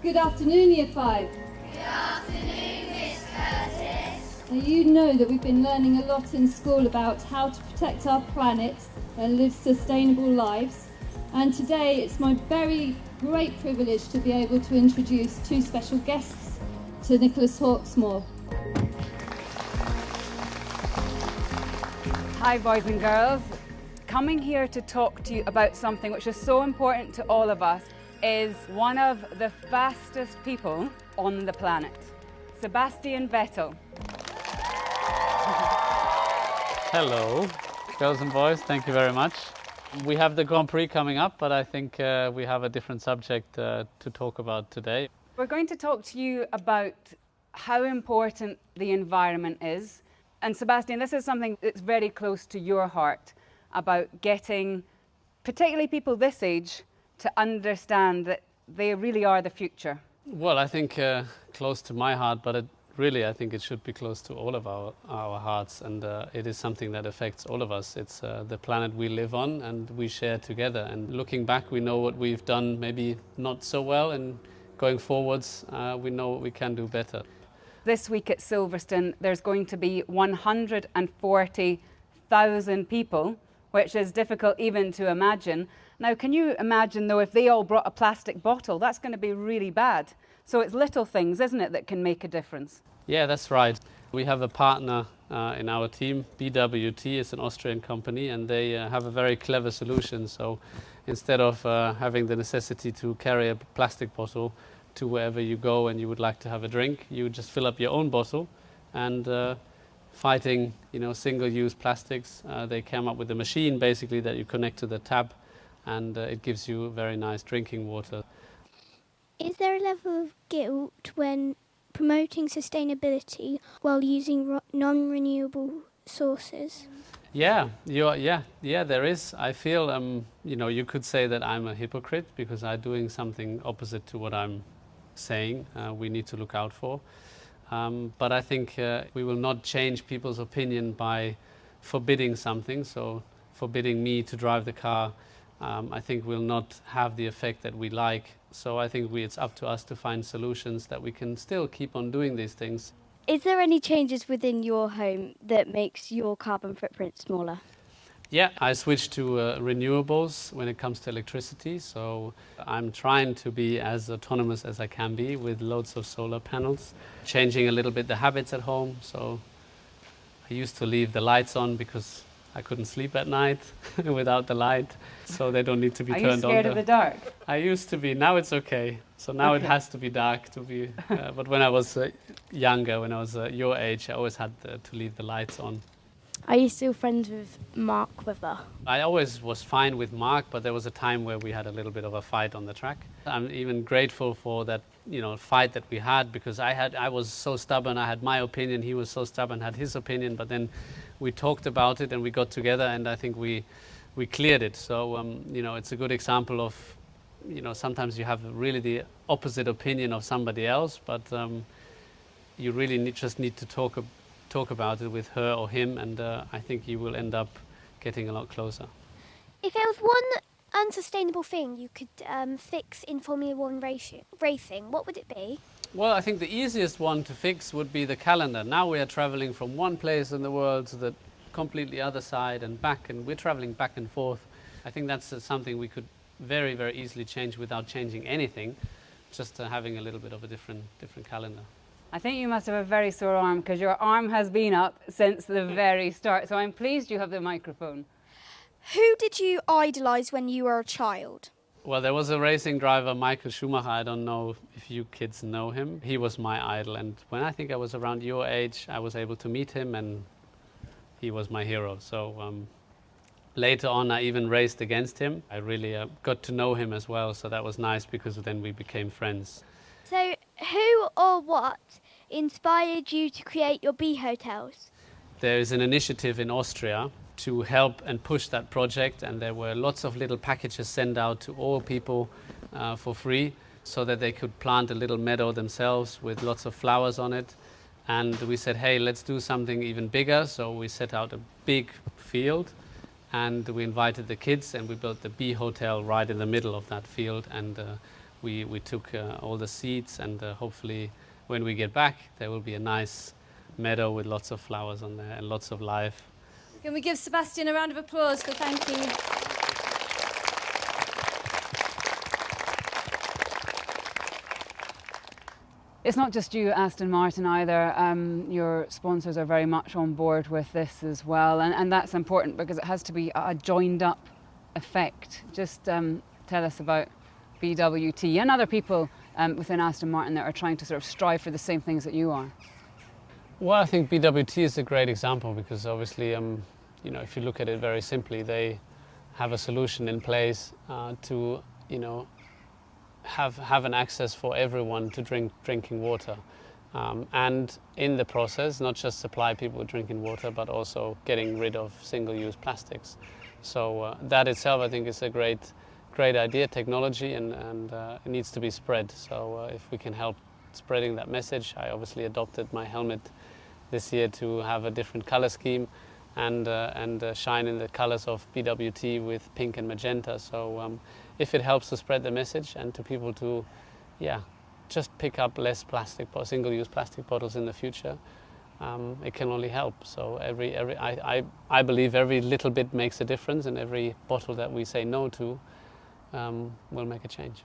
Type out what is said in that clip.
Good afternoon, Year 5. Good afternoon, Miss Curtis. Now, you know that we've been learning a lot in school about how to protect our planet and live sustainable lives. And today it's my very great privilege to be able to introduce two special guests to Nicholas Hawksmoor. Hi boys and girls. Coming here to talk to you about something which is so important to all of us is one of the fastest people on the planet, Sebastian Vettel. Hello, girls and boys, thank you very much. We have the Grand Prix coming up, but I think we have a different subject to talk about today. We're going to talk to you about how important the environment is. And Sebastian, this is something that's very close to your heart, about getting, particularly people this age, to understand that they really are the future. Well, I think close to my heart, but I think it should be close to all of our hearts, and it is something that affects all of us. It's the planet we live on and we share together. And looking back, we know what we've done maybe not so well, and going forwards, we know what we can do better. This week at Silverstone, there's going to be 140,000 people, which is difficult even to imagine. Now, can you imagine, though, if they all brought a plastic bottle? That's going to be really bad. So it's little things, isn't it, that can make a difference? Yeah, that's right. We have a partner in our team, BWT, it's an Austrian company, and they have a very clever solution. So instead of having the necessity to carry a plastic bottle to wherever you go and you would like to have a drink, you just fill up your own bottle. And fighting, single-use plastics, they came up with a machine basically that you connect to the tap, and it gives you very nice drinking water. Is there a level of guilt when promoting sustainability while using non-renewable sources? Yeah, there is. I feel, you could say that I'm a hypocrite because I'm doing something opposite to what I'm saying we need to look out for. But I think we will not change people's opinion by forbidding something. So forbidding me to drive the car, I think will not have the effect that we like. So I think it's up to us to find solutions that we can still keep on doing these things. Is there any changes within your home that makes your carbon footprint smaller? Yeah, I switched to renewables when it comes to electricity. So I'm trying to be as autonomous as I can be with loads of solar panels. Changing a little bit the habits at home. So I used to leave the lights on because I couldn't sleep at night without the light, so they don't need to be turned on. Are you scared of the dark? I used to be. Now it's okay. So now It has to be dark to be. But when I was younger, when I was your age, I always had to leave the lights on. Are you still friends with Mark Webber? I always was fine with Mark, but there was a time where we had a little bit of a fight on the track. I'm even grateful for that, fight that we had, because I was so stubborn. I had my opinion. He was so stubborn, had his opinion. But then we talked about it and we got together, and I think we cleared it. So it's a good example of, sometimes you have really the opposite opinion of somebody else, but you really just need to talk about it with her or him, and I think you will end up getting a lot closer. If there was one unsustainable thing you could fix in Formula One racing, what would it be? Well, I think the easiest one to fix would be the calendar. Now we are traveling from one place in the world to the completely other side and back, and we're traveling back and forth. I think that's something we could very, very easily change without changing anything, just having a little bit of a different calendar. I think you must have a very sore arm, because your arm has been up since the very start. So I'm pleased you have the microphone. Who did you idolise when you were a child? Well, there was a racing driver, Michael Schumacher. I don't know if you kids know him. He was my idol, and when I think I was around your age, I was able to meet him, and he was my hero. So later on, I even raced against him. I really got to know him as well, so that was nice, because then we became friends. So who or what inspired you to create your bee hotels? There is an initiative in Austria to help and push that project, and there were lots of little packages sent out to all people for free, so that they could plant a little meadow themselves with lots of flowers on it. And we said, hey, let's do something even bigger. So we set out a big field, and we invited the kids, and we built the bee hotel right in the middle of that field. And we took all the seeds, and hopefully when we get back there will be a nice meadow with lots of flowers on there and lots of life. Can we give Sebastian a round of applause for thanking you? It's not just you, Aston Martin, either. Your sponsors are very much on board with this as well, and that's important because it has to be a joined-up effect. Just tell us about BWT and other people within Aston Martin that are trying to sort of strive for the same things that you are. Well, I think BWT is a great example because obviously, you know, if you look at it very simply, they have a solution in place to, you know, have an access for everyone to drinking water, and in the process not just supply people with drinking water but also getting rid of single-use plastics. So that itself I think is a great idea, technology, and it needs to be spread. So if we can help spreading that message, I obviously adopted my helmet this year to have a different color scheme and shine in the colors of BWT with pink and magenta. So if it helps to spread the message and to people to, just pick up less plastic, single-use plastic bottles in the future, it can only help. So I believe every little bit makes a difference, and every bottle that we say no to will make a change.